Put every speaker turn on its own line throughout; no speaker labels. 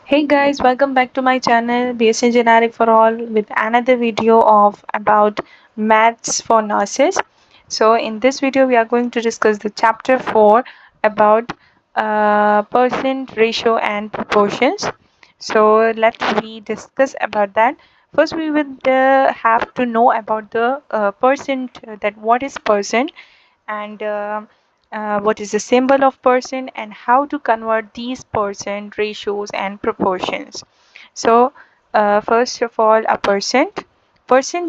Hey guys, welcome back to my channel BSc Generic for All with another video of about maths for nurses. So in this video we are going to discuss the chapter 4 about percent ratio and proportions. So let's we discuss about that. First we would have to know about the percent, that what is percent, and what is the symbol of percent and how to convert these percent ratios and proportions. So first of all, a percent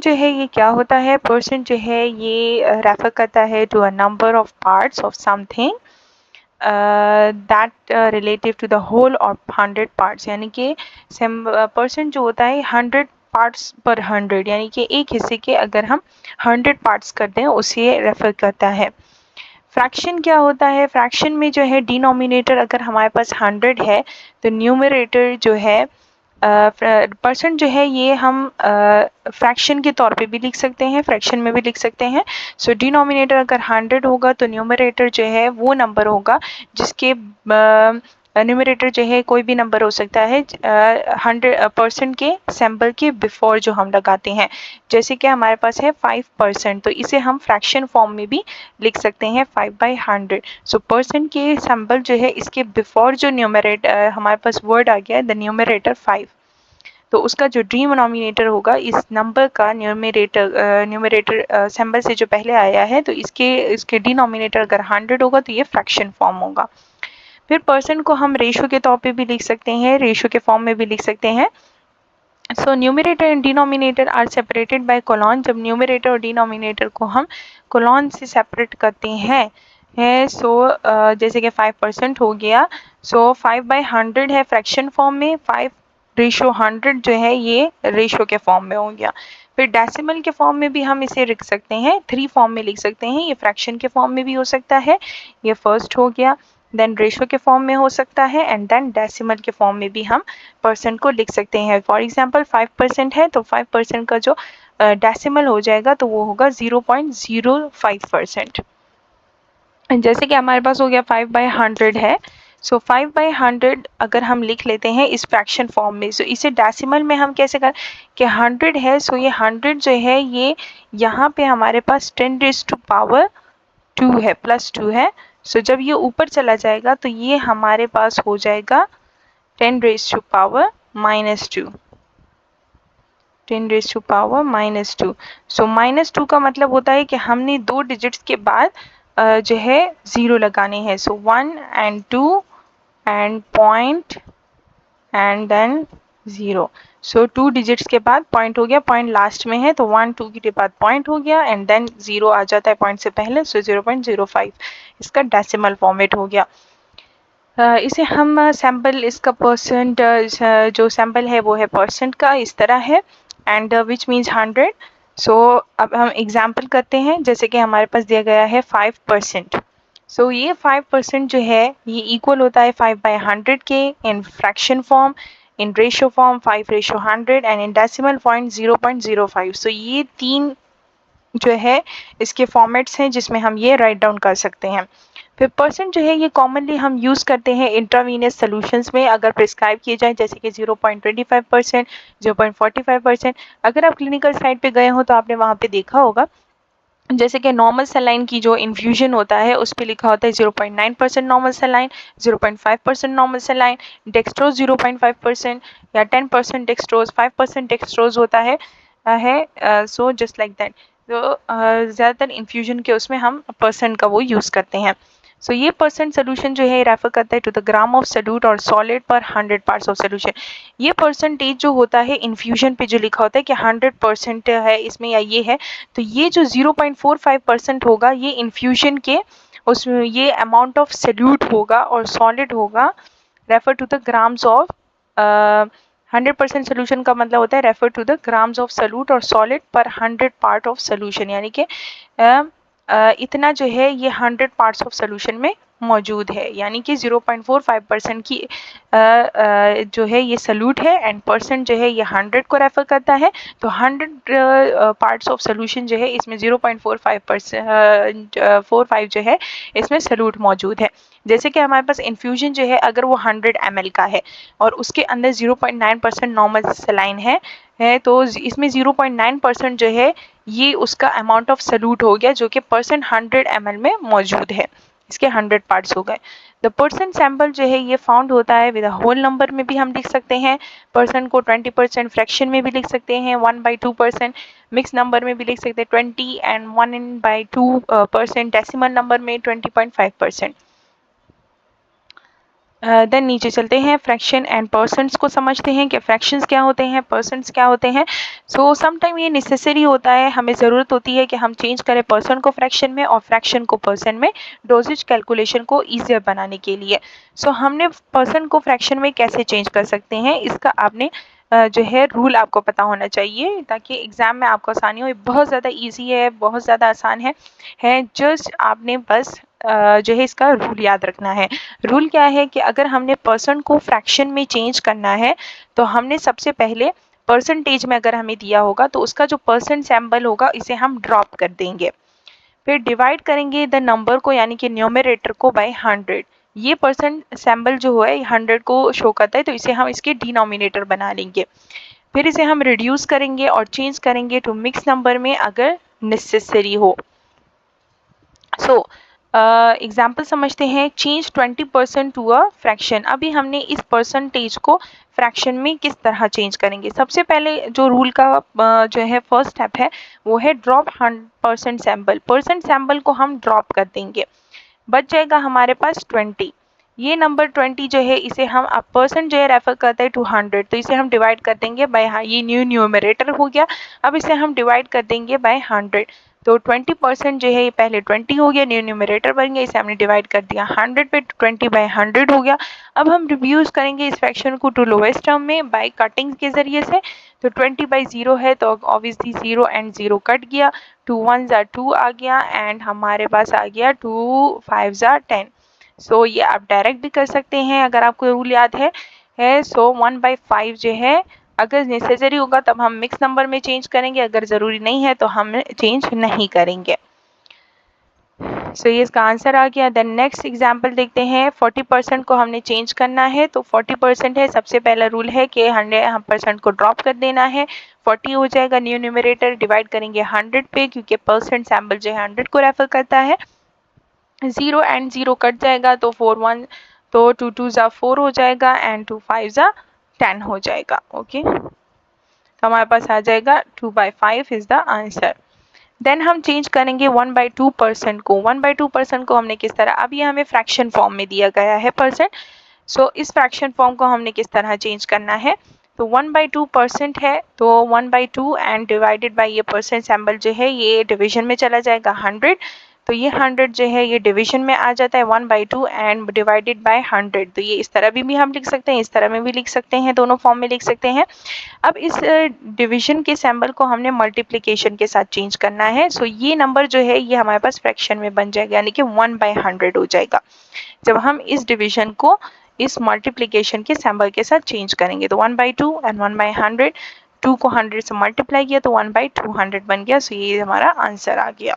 जो है ये क्या होता है? Percent जो है ये refer करता है to a number of parts of something that relative to the whole और 100 पार्ट्स, यानी कि परसेंट जो होता है 100 पार्ट्स पर 100, यानी कि एक हिस्से के अगर हम 100 पार्ट्स कर दें उसे रेफर करता है। फ्रैक्शन क्या होता है? फ्रैक्शन में जो है डिनोमिनेटर अगर हमारे पास 100 है तो न्यूमरेटर जो है परसेंट जो है ये हम फ्रैक्शन के तौर पे भी लिख सकते हैं, फ्रैक्शन में भी लिख सकते हैं। सो डिनोमिनेटर अगर 100 होगा तो न्यूमरेटर जो है वो नंबर होगा जिसके न्यूमरेटर जो है कोई भी नंबर हो सकता है 100% के सैम्पल के बिफोर जो हम लगाते हैं। जैसे कि हमारे पास है 5%, तो इसे हम फ्रैक्शन फॉर्म में भी लिख सकते हैं 5/100। सो परसेंट के सैम्पल जो है इसके बिफोर जो न्यूमरेटर हमारे पास वर्ड आ गया है द न्यूमरेटर 5, तो उसका जो डिनोमिनेटर होगा इस नंबर का न्यूमरेटर सिंबल से जो पहले आया है तो इसके डिनोमिनेटर अगर 100 होगा तो ये फ्रैक्शन फॉर्म होगा। फिर परसेंट को हम रेशो के तौर पे भी लिख सकते हैं, रेशो के फॉर्म में भी लिख सकते हैं। So numerator and denominator are separated by colon. जब न्यूमरेटर और डिनोमिनेटर को हम कोलन से सेपरेट करते हैं सो जैसे कि 5% हो गया, सो 5/100 है फ्रैक्शन फॉर्म में, 5/100 जो है ये रेशो के फॉर्म में हो गया। फिर डेसिमल के फॉर्म में भी हम इसे लिख सकते हैं, 3 फॉर्म में लिख सकते हैं, ये फ्रैक्शन के फॉर्म में भी हो सकता है, ये फर्स्ट हो गया, देन रेशो के फॉर्म में हो सकता है एंड देन डेसिमल के फॉर्म में भी हम परसेंट को लिख सकते हैं। फॉर एग्जांपल 5% है तो 5% का जो डेसिमल हो जाएगा तो वो होगा 0.05%। जैसे कि हमारे पास हो गया 5/100 है, सो 5/100 अगर हम लिख लेते हैं इस फ्रैक्शन फॉर्म में, सो इसे डेसिमल में हम कैसे कर कि 100 है, सो ये 100 जो है ये यहाँ पे हमारे पास 10⁻² है, +2 है। सो जब ये ऊपर चला जाएगा तो ये हमारे पास हो जाएगा 10⁻⁻², 10⁻⁻²। सो -2 का मतलब होता है कि हमने 2 डिजिट्स के बाद जो है 0 लगाने हैं। So 1 and 2 and point and then 0। So 2 digits के बाद पॉइंट हो गया, पॉइंट लास्ट में है तो 1 2 के बाद पॉइंट हो गया एंड देन 0 आ जाता है पॉइंट से पहले, सो 0.05 इसका डेसिमल फॉर्मेट हो गया। इसे हम सैम्पल, इसका परसेंट जो सैम्पल है वो है परसेंट का, इस तरह है एंड विच मीन्स 100। सो अब हम एग्जाम्पल करते हैं, जैसे कि हमारे पास दिया गया है 5%। सो ये 5% जो है ये इक्वल होता है 5/100 के in fraction form, in ratio form 5/100 and in decimal point 0.05। सो ये 3 जो है इसके फॉर्मेट्स हैं जिसमें हम ये राइट डाउन कर सकते हैं। फिर परसेंट जो है ये कॉमनली हम यूज़ करते हैं इंट्रावीनस सॉल्यूशंस में अगर प्रिस्क्राइब किए जाए, जैसे कि 0.25%, 0.45%। अगर आप क्लिनिकल साइड पे गए हो तो आपने वहाँ पे देखा होगा, जैसे कि नॉर्मल सलाइन की जो इन्फ्यूजन होता है उस पर लिखा होता है 0.9% normal saline, 0.5% normal saline, dextrose 0.5% या 10% डेक्सट्रोज, 5% डेक्सट्रोज होता है सो जस्ट लाइक दैट। तो ज़्यादातर इन्फ्यूजन के उसमें हम परसेंट का वो यूज़ करते हैं। सो ये परसेंट सोल्यूशन जो है रेफर करता है to the gram of solute और सॉलिड पर 100 पार्ट्स ऑफ सोल्यूशन। ये परसेंटेज जो होता है इन्फ्यूजन पे जो लिखा होता है कि 100% है इसमें या ये है, तो ये जो 0.45% होगा ये इन्फ्यूजन के उसमें ये अमाउंट ऑफ सोल्यूट होगा और सॉलिड होगा, refer to the grams of 100% solution का मतलब होता है refer to the grams of solute और सॉलिड पर 100 पार्ट ऑफ सोल्यूशन, यानी कि इतना जो है ये 100 पार्ट्स ऑफ सोल्यूशन में मौजूद है, यानी कि 0.45% की जो है ये सल्यूट है एंड परसेंट जो है ये 100 को रेफर करता है। तो 100 पार्ट्स ऑफ सोल्यूशन जो है इसमें 0.45 जो है इसमें सल्यूट मौजूद है। जैसे कि हमारे पास इन्फ्यूजन जो है अगर वो 100 ml का है और उसके अंदर 0.9% नॉर्मल सलाइन है तो इसमें 0.9% जो है ये उसका अमाउंट ऑफ सल्यूट हो गया, जो कि परसेंट 100 ml में मौजूद है। इसके 100 पार्ट्स हो गए। द परसेंट सैंपल जो है ये फाउंड होता है विद होल नंबर में भी हम लिख सकते हैं, परसेंट को 20% फ्रैक्शन में भी लिख सकते हैं, 1/2% मिक्स नंबर में भी लिख सकते हैं 20 एंड 1/2% डेसिमल नंबर में 20.5%। देन नीचे चलते हैं, फ्रैक्शन एंड परसेंट्स को समझते हैं कि फ्रैक्शंस क्या होते हैं, परसेंट्स क्या होते हैं। सो समटाइम ये नेसेसरी होता है, हमें ज़रूरत होती है कि हम चेंज करें परसेंट को फ्रैक्शन में और फ्रैक्शन को परसेंट में, डोजेज कैलकुलेशन को ईजियर बनाने के लिए। सो हमने परसेंट को फ्रैक्शन में कैसे चेंज कर सकते हैं, इसका आपने जो है रूल आपको पता होना चाहिए ताकि एग्जाम में आपको आसानी हो। ये बहुत ज़्यादा ईजी है, बहुत ज़्यादा आसान है जस्ट आपने बस जो है इसका रूल याद रखना है। रूल क्या है कि अगर हमने परसेंट को फ्रैक्शन में चेंज करना है तो हमने सबसे पहले परसेंटेज में अगर हमें दिया होगा तो उसका जो परसेंट सैंपल होगा इसे हम ड्रॉप कर देंगे, फिर डिवाइड करेंगे द नंबर को यानी कि न्यूमरेटर को बाय 100। ये परसेंट सैंपल जो है 100 को शो करता है तो इसे हम इसके डिनोमिनेटर बना लेंगे, फिर इसे हम रिड्यूस करेंगे और चेंज करेंगे टू मिक्स नंबर में अगर नेसेसरी हो। सो एग्जाम्पल समझते हैं, चेंज 20% टू अ फ्रैक्शन। अभी हमने इस परसेंटेज को फ्रैक्शन में किस तरह चेंज करेंगे। सबसे पहले जो रूल का जो है फर्स्ट स्टेप है वो है ड्रॉप 100% सैंपल। परसेंट सैंपल को हम ड्रॉप कर देंगे, बच जाएगा हमारे पास 20। ये नंबर 20 जो है इसे हम अब परसेंट जो है रेफर करते हैं टू 100, तो इसे हम डिवाइड कर देंगे बाय, हाँ ये न्यू न्यूमरेटर हो गया, अब इसे हम डिवाइड कर देंगे बाय 100। तो 20% जो है ये पहले 20 हो गया, न्यू न्यूमरेटर बन गया, इसे हमने डिवाइड कर दिया 100 पे, 20/100 हो गया। अब हम रिव्यूज करेंगे इस फ्रैक्शन को टू लोएस्ट टर्म में बाय कटिंग के जरिए से। तो 20/0 है तो ऑब्वियसली 0 एंड 0 कट गया, 2 1 2 आ गया एंड हमारे पास आ गया 2 5 10। सो ये आप डायरेक्ट भी कर सकते हैं अगर आपको रूल याद है। सो 1/5 जो है अगर नेसेसरी होगा तब हम मिक्स नंबर में चेंज करेंगे, अगर ज़रूरी नहीं है तो हम चेंज नहीं करेंगे। सो ये इसका आंसर आ गया। देन नेक्स्ट एग्जांपल देखते हैं, 40% को हमने चेंज करना है तो 40% है, सबसे पहला रूल है कि 100% को ड्रॉप कर देना है, 40 हो जाएगा, न्यू न्यूमरेटर डिवाइड करेंगे 100 पे क्योंकि परसेंट सैंपल जो है 100 को रेफर करता है, 0 एंड 0 कट जाएगा तो 4 1 तो 2 2 4 हो जाएगा एंड 2 5 10 हो जाएगा। ओके, तो हमारे पास आ जाएगा 2/5 इज द आंसर। देन हम चेंज करेंगे 1/2% को। 1/2% को हमने किस तरह, अब ये हमें फ्रैक्शन फॉर्म में दिया गया है परसेंट। सो इस फ्रैक्शन फॉर्म को हमने किस तरह चेंज करना है, तो 1/2% है तो 1/2 एंड डिवाइडेड बाय ये परसेंट सैंपल जो है ये डिवीजन में चला जाएगा 100, तो ये 100 जो है ये डिवीजन में आ जाता है 1/2 एंड डिवाइडेड बाय 100। तो ये इस तरह भी हम लिख सकते हैं, इस तरह में भी लिख सकते हैं, दोनों फॉर्म में लिख सकते हैं। अब इस डिवीजन के सैंपल को हमने मल्टीप्लिकेशन के साथ चेंज करना है। सो ये नंबर जो है ये हमारे पास फ्रैक्शन में बन जाएगा यानी कि 1/100 हो जाएगा जब हम इस डिवीजन को इस मल्टीप्लिकेशन के सैंपल के साथ चेंज करेंगे। तो 1/2 एंड 1/100, 2 को 100 से मल्टीप्लाई किया तो 1/200 बन गया। सो ये हमारा आंसर आ गया।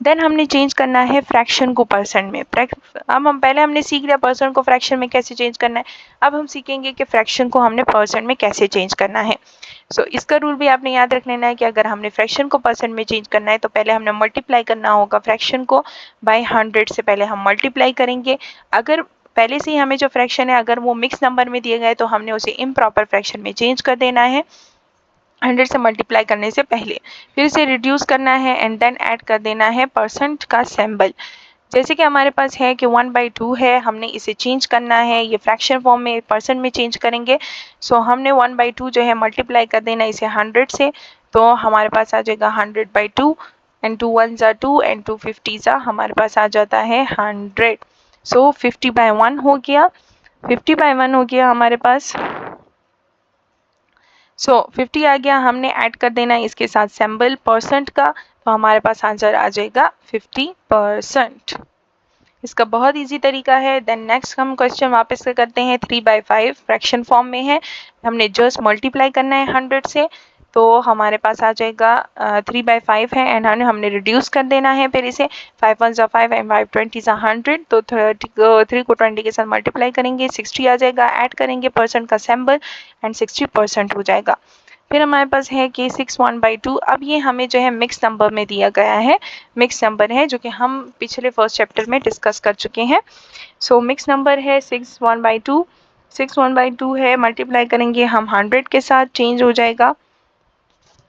देन हमने चेंज करना है फ्रैक्शन को परसेंट में। अब हम पहले हमने सीख लिया परसेंट को फ्रैक्शन में कैसे चेंज करना है, अब हम सीखेंगे कि फ्रैक्शन को हमने परसेंट में कैसे चेंज करना है। सो इसका रूल भी आपने याद रख लेना है कि अगर हमने फ्रैक्शन को परसेंट में चेंज करना है तो पहले हमने मल्टीप्लाई करना होगा फ्रैक्शन को बाय 100 से, पहले हम मल्टीप्लाई करेंगे। अगर पहले से ही हमें जो फ्रैक्शन है अगर वो मिक्स नंबर में दिए गए तो हमने उसे इम्प्रॉपर फ्रैक्शन में चेंज कर देना है 100 से मल्टीप्लाई करने से पहले, फिर इसे रिड्यूस करना है एंड देन ऐड कर देना है परसेंट का सिंबल। जैसे कि हमारे पास है कि 1/2 है, हमने इसे चेंज करना है, ये फ्रैक्शन फॉर्म में परसेंट में चेंज करेंगे। सो हमने 1/2 जो है मल्टीप्लाई कर देना इसे 100 से, तो हमारे पास आ जाएगा 100/2 एंड 2 1 2 एंड 2 50 हमारे पास आ जाता है 100। सो 50/1 हो गया, 50/1 हो गया हमारे पास। सो 50 आ गया, हमने ऐड कर देना है इसके साथ सिंबल परसेंट का, तो हमारे पास आंसर आ जाएगा 50%। इसका बहुत इजी तरीका है। देन नेक्स्ट हम क्वेश्चन वापस से करते हैं 3/5 फ्रैक्शन फॉर्म में है, हमने जस्ट मल्टीप्लाई करना है 100 से, तो हमारे पास आ जाएगा 3/5 है एंड हमने रिड्यूस कर देना है फिर इसे 5 1 5 एंड 5 20 100, तो 3 को 20 के साथ मल्टीप्लाई करेंगे 60 आ जाएगा, ऐड करेंगे परसेंट का सिंबल एंड 60% हो जाएगा। फिर हमारे पास है कि 6 1/2, अब ये हमें जो है मिक्स नंबर में दिया गया है, मिक्स नंबर है जो कि हम पिछले फर्स्ट चैप्टर में डिस्कस कर चुके हैं। सो मिक्स नंबर है 6 1/2, 6 1/2 है, मल्टीप्लाई करेंगे हम 100 के साथ, चेंज हो जाएगा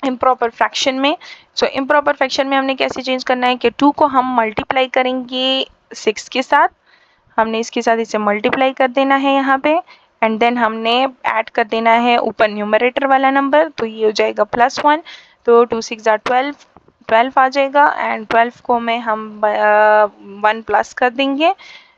इम्प्रॉपर फ्रैक्शन में। सो इम्प्रॉपर फ्रैक्शन में हमने कैसे चेंज करना है कि 2 को हम मल्टीप्लाई करेंगे 6 के साथ, हमने इसके साथ इसे मल्टीप्लाई कर देना है यहाँ पे एंड देन हमने ऐड कर देना है ऊपर न्यूमरेटर वाला नंबर, तो ये हो जाएगा +1, तो 2 6 12, 12 आ जाएगा एंड 12 को में हम 1 प्लस कर देंगे,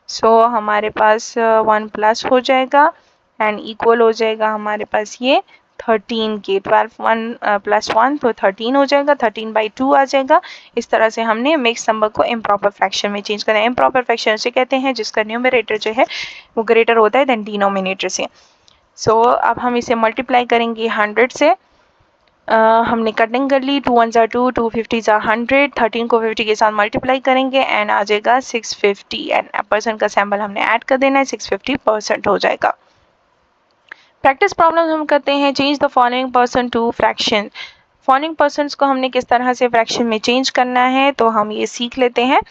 सो हमारे पास 1 प्लस हो जाएगा एंड इक्वल हो जाएगा हमारे पास ये 13 के, 12 1 + 1 तो 13 हो जाएगा, 13/2 आ जाएगा। इस तरह से हमने मिक्स नंबर को इम्प्रॉपर फ्रैक्शन में चेंज करना है। इम्प्रॉपर फ्रैक्शन से कहते हैं जिसका न्यूमरेटर जो है वो ग्रेटर होता है देन डिनोमिनेटर से। सो अब हम इसे मल्टीप्लाई करेंगे 100 से, हमने कटिंग कर ली, 2 1 2, 2 50 100, 13 को 50 के साथ मल्टीप्लाई करेंगे एंड आ जाएगा 650 एंड परसेंट का सैम्बल हमने ऐड कर देना है, 650% हो जाएगा। प्रैक्टिस प्रॉब्लम हम करते हैं, change the following percent to fraction. Following percents को हमने किस तरह से फ्रैक्शन में चेंज करना है तो हम ये सीख लेते हैं।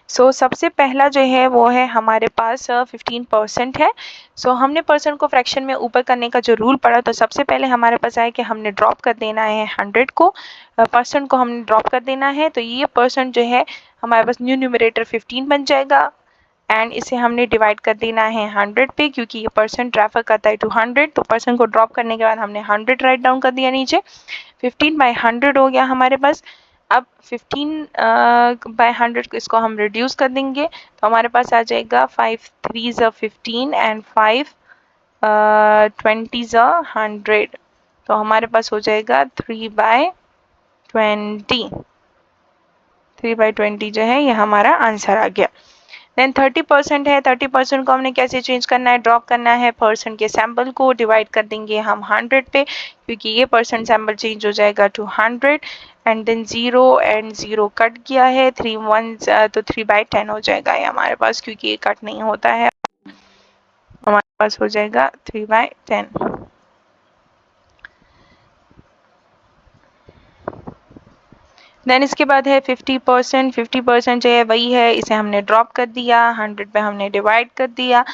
सो सबसे पहला जो है वो है हमारे पास 15% है। सो हमने परसेंट को फ्रैक्शन में ऊपर करने का जो रूल पड़ा, तो सबसे पहले हमारे पास आया कि हमने ड्रॉप कर देना है 100 को, परसेंट को हमने ड्रॉप कर देना है, तो ये परसेंट जो है हमारे पास न्यू न्यूमरेटर 15 बन जाएगा एंड इसे हमने डिवाइड कर देना है 100 पे, क्योंकि ये परसेंट रेफर करता है टू 100, तो परसेंट को ड्रॉप करने के बाद हमने 100 राइट डाउन कर दिया नीचे, 15/100 हो गया हमारे पास। अब 15/100 इसको हम रिड्यूस कर देंगे, तो हमारे पास आ जाएगा 5 3 15 एंड 5 20 100, तो हमारे पास हो जाएगा 3/20, 3/20 जो है ये हमारा आंसर आ गया। देन 30% है, 30% को हमने कैसे चेंज करना है, ड्रॉप करना है परसेंट के सैम्बल को, डिवाइड कर देंगे हम 100 पे, क्योंकि ये परसेंट सैम्बल चेंज हो जाएगा to 100 and then 0 and 0 cut गया है, 3 1 तो 3/10 हो जाएगा ये हमारे पास, क्योंकि ये कट नहीं होता है, हमारे पास हो जाएगा 3/10। देन इसके बाद है 50%, 50% जो है वही है, इसे हमने ड्रॉप कर दिया, 100 पे हमने डिवाइड कर दिया,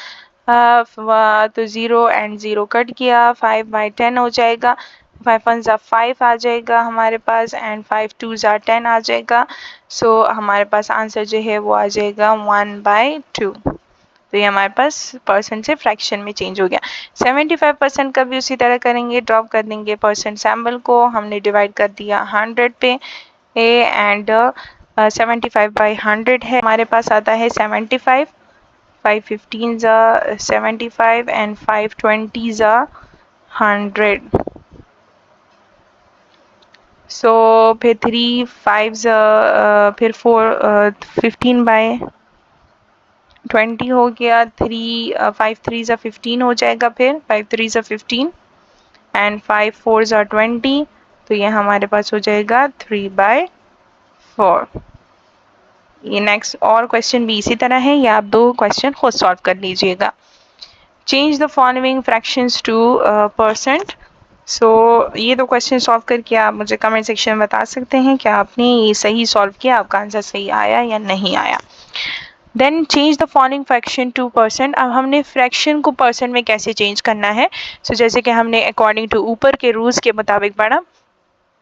तो 0 एंड 0 कट गया, 5/10 हो जाएगा, 5 1 5 आ जाएगा हमारे पास एंड 5 2 10 आ जाएगा। सो हमारे पास आंसर जो है वो आ जाएगा 1/2, तो ये हमारे पास परसेंट से फ्रैक्शन में चेंज हो गया। 75% का भी उसी तरह करेंगे, ड्रॉप कर देंगे परसेंट सैम्बल को, हमने डिवाइड कर दिया 100 पे एंड 75/100 है, हमारे पास आता है 75, 5 15 75 एंड 5 20 100, सो फिर 3 5 फिर 4 15/20 हो गया, 3 5 3 15 हो जाएगा, फिर 5 3 15 एंड 5 4 20, तो ये हमारे पास हो जाएगा 3/4। ये नेक्स्ट और क्वेश्चन भी इसी तरह है, या आप दो क्वेश्चन खुद सॉल्व कर लीजिएगा। Change the following fractions to percent. So ये दो क्वेश्चन सॉल्व करके आप मुझे कमेंट सेक्शन में बता सकते हैं कि आपने ये सही सॉल्व किया, आपका आंसर सही आया या नहीं आया। Then change the following fraction to percent. अब हमने फ्रैक्शन को परसेंट में कैसे चेंज करना है, सो जैसे कि हमने अकॉर्डिंग टू ऊपर के रूल्स के मुताबिक पढ़ा,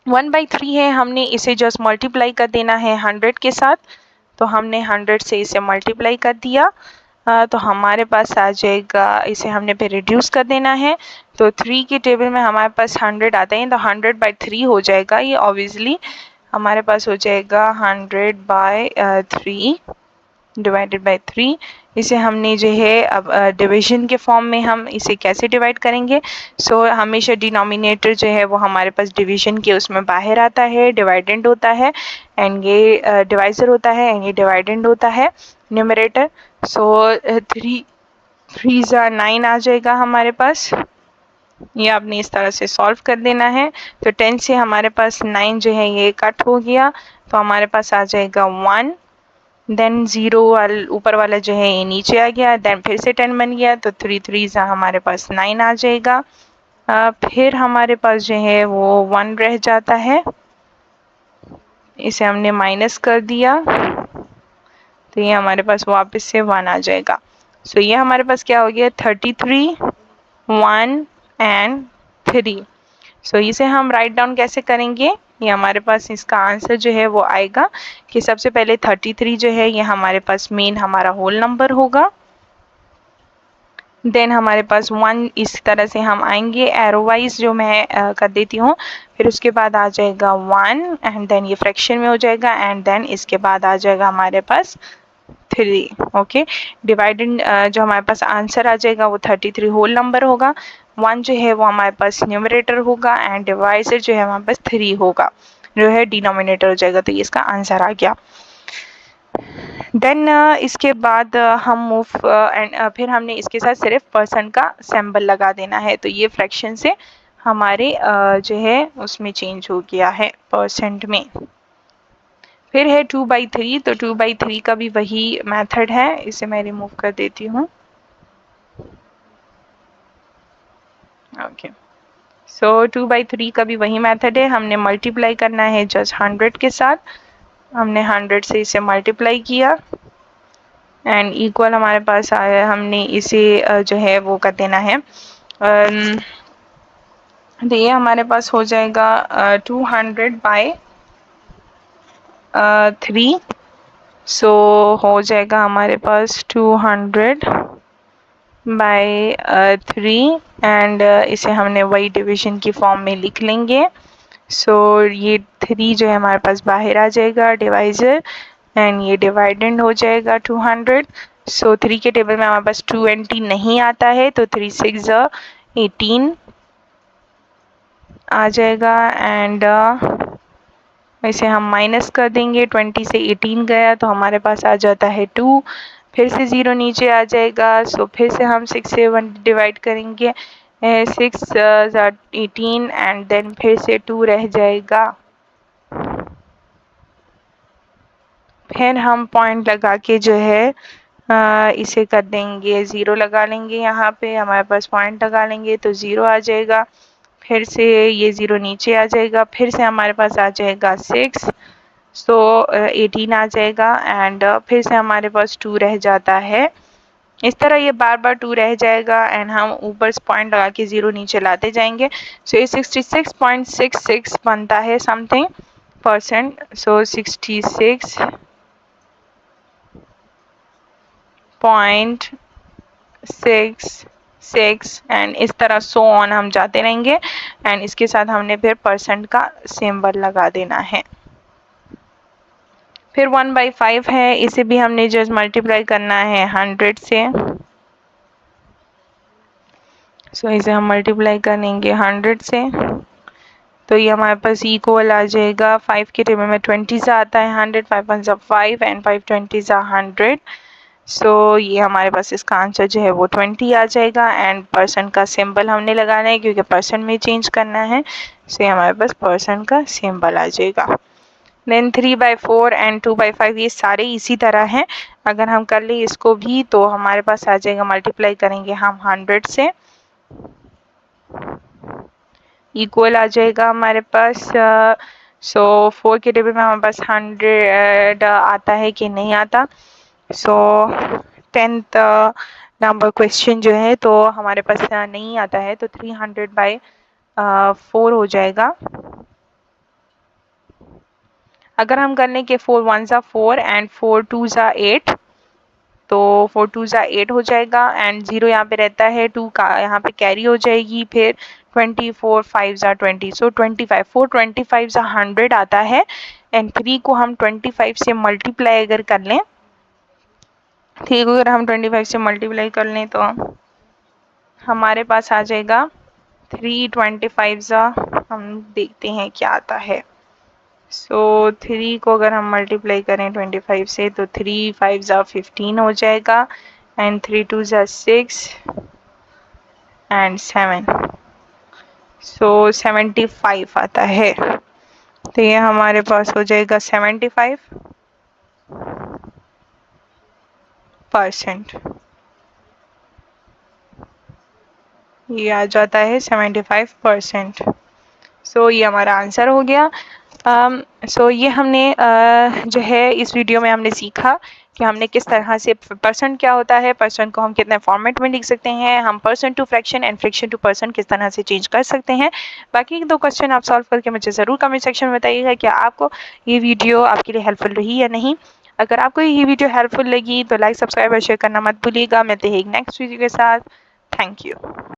1/3 है, हमने इसे जस्ट मल्टीप्लाई कर देना है 100 के साथ, तो हमने 100 से इसे मल्टीप्लाई कर दिया, तो हमारे पास आ जाएगा, इसे हमने फिर रिड्यूस कर देना है, तो 3 की टेबल में हमारे पास 100 आते हैं, तो 100/3 हो जाएगा ये, ऑब्वियसली हमारे पास हो जाएगा 100/3 डिवाइडेड बाय 3। इसे हमने जो है अब डिवीजन के फॉर्म में हम इसे कैसे डिवाइड करेंगे, सो हमेशा डिनोमिनेटर जो है वो हमारे पास डिवीजन के उसमें बाहर आता है, डिवाइडेंड होता है एंड ये डिवाइजर होता है एंड ये डिवाइडेंड होता है न्यूमरेटर। सो 3 ज़ा 9 आ जाएगा हमारे पास। ये आपने इस तरह से सॉल्व कर देना है। तो 10 से हमारे पास 9 जो है ये कट हो गया, तो हमारे पास आ जाएगा 1, देन 0 ऊपर वाला जो है ये नीचे आ गया, देन फिर से 10 बन गया, तो 3 3 हमारे पास 9 आ जाएगा। फिर हमारे पास जो है वो 1 रह जाता है, इसे हमने माइनस कर दिया, तो ये हमारे पास वापस से 1 आ जाएगा। सो ये हमारे पास क्या हो गया, 33, 1 एंड 3। सो इसे हम राइट डाउन कैसे करेंगे, ये हमारे पास इसका आंसर जो है वो आएगा कि सबसे पहले 33 जो है ये हमारे पास मेन हमारा होल नंबर होगा, देन हमारे पास 1 इस तरह से हम आएंगे एरो वाइज जो मैं कर देती हूँ, फिर उसके बाद आ जाएगा 1 एंड देन ये फ्रैक्शन में हो जाएगा, एंड देन इसके बाद आ जाएगा हमारे पास 3। ओके, डिवाइडेड जो हमारे पास आंसर आ जाएगा वो 33 होल नंबर होगा, 1 जो है वो हमारे पास न्यूमरेटर होगा, एंड डिवाइजर जो है हमारे पास 3 होगा, जो है डिनोमिनेटर हो जाएगा, तो ये इसका आंसर आ गया। देन इसके बाद हम मूव एंड फिर हमने इसके साथ सिर्फ परसेंट का सिंबल लगा देना है, तो ये फ्रैक्शन से हमारे जो है उसमें चेंज हो गया है परसेंट में। फिर है 2/3, तो 2/3 का भी वही मेथड है, इसे मैं रिमूव कर देती हूँ। ओके, सो 2/3 का भी वही मेथड है, हमने मल्टीप्लाई करना है जस्ट 100 के साथ, हमने 100 से इसे मल्टीप्लाई किया एंड इक्वल हमारे पास आया, हमने इसे जो है वो कर देना है, तो ये हमारे पास हो जाएगा 200/3, सो हो जाएगा हमारे पास 200/3 एंड इसे हमने वही डिवीजन की फॉर्म में लिख लेंगे। सो ये 3 जो है हमारे पास बाहर आ जाएगा डिवाइजर, एंड ये डिवाइडेंड हो जाएगा 200। सो 3 के टेबल में हमारे पास 20 नहीं आता है, तो 3 6 18 आ जाएगा, एंड इसे हम माइनस कर देंगे, 20 से 18 गया तो हमारे पास आ जाता है 2, फिर से 0 नीचे आ जाएगा, सो फिर से हम 6 से 1 डिवाइड करेंगे, 6 18 एंड देन फिर से 2 रह जाएगा, फिर हम पॉइंट लगा के जो है इसे कर देंगे, 0 लगा लेंगे, यहाँ पे हमारे पास पॉइंट लगा लेंगे तो 0 आ जाएगा, फिर से ये 0 नीचे आ जाएगा, फिर से हमारे पास आ जाएगा 6, सो 18 आ जाएगा, एंड फिर से हमारे पास 2 रह जाता है। इस तरह ये बार बार 2 रह जाएगा एंड हम ऊपर पॉइंट लगा के 0 नीचे लाते जाएंगे, सो ये 66.66 बनता है समथिंग परसेंट, सो 66.66 एंड इस तरह सो ऑन हम जाते रहेंगे, एंड इसके साथ हमने फिर परसेंट का सिंबल लगा देना है। फिर 1/5 है, इसे भी हमने जस्ट मल्टीप्लाई करना है 100 से, सो इसे हम मल्टीप्लाई करेंगे 100 से, तो ये हमारे पास इक्वल आ जाएगा, 5 के टेबल में 20 आता है 100, 5 1 5 एंड 5 20 100, सो ये हमारे पास इसका आंसर जो है वो 20 आ जाएगा, एंड परसेंट का सिंबल हमने लगाना है क्योंकि परसेंट में चेंज करना है, सो ये हमारे पास परसेंट का सिंबल आ जाएगा। देन 3/4 एंड 2/5 ये सारे इसी तरह हैं, अगर हम कर ले इसको भी तो हमारे पास आ जाएगा, मल्टीप्लाई करेंगे हम 100 से, इक्वल आ जाएगा हमारे पास, सो 4 के टेबल में हमारे पास 100 आता है कि नहीं आता, सो 10th नंबर क्वेश्चन जो है तो हमारे पास नहीं आता है, तो 300/4 हो जाएगा। अगर हम कर लें कि 4 1 4 एंड 4 2 8, तो 4 2 8 हो जाएगा, एंड 0 यहाँ पे रहता है, 2 का यहाँ पे कैरी हो जाएगी, फिर 24 5 20, सो 25 4 25 100 आता है, एंड 3 को हम 25 से मल्टीप्लाई अगर कर लें, 3 को अगर हम 25 से मल्टीप्लाई कर लें तो हमारे पास आ जाएगा 3 25 हम देखते हैं क्या आता है, सो 3 को अगर हम मल्टीप्लाई करें 25 से तो 3 5 ज़ा 15 हो जाएगा एंड 3 2 ज़ा 6 एंड 7, सो 75 आता है। तो ये हमारे पास हो जाएगा 75%। ये आ जाता है 75%। सो ये हमारा आंसर हो गया। सो ये हमने जो है इस वीडियो में हमने सीखा कि हमने किस तरह से परसेंट क्या होता है, परसेंट को हम कितने फॉर्मेट में लिख सकते हैं, हम percent to fraction and fraction to percent किस तरह से चेंज कर सकते हैं। बाकी 2 क्वेश्चन आप सॉल्व करके मुझे ज़रूर कमेंट सेक्शन में बताइएगा कि आपको ये वीडियो आपके लिए हेल्पफुल रही या नहीं। अगर आपको ये वीडियो हेल्पफुल लगी तो लाइक सब्सक्राइब और शेयर करना मत भूलिएगा। मिलते हैं एक नेक्स्ट वीडियो के साथ। Thank you.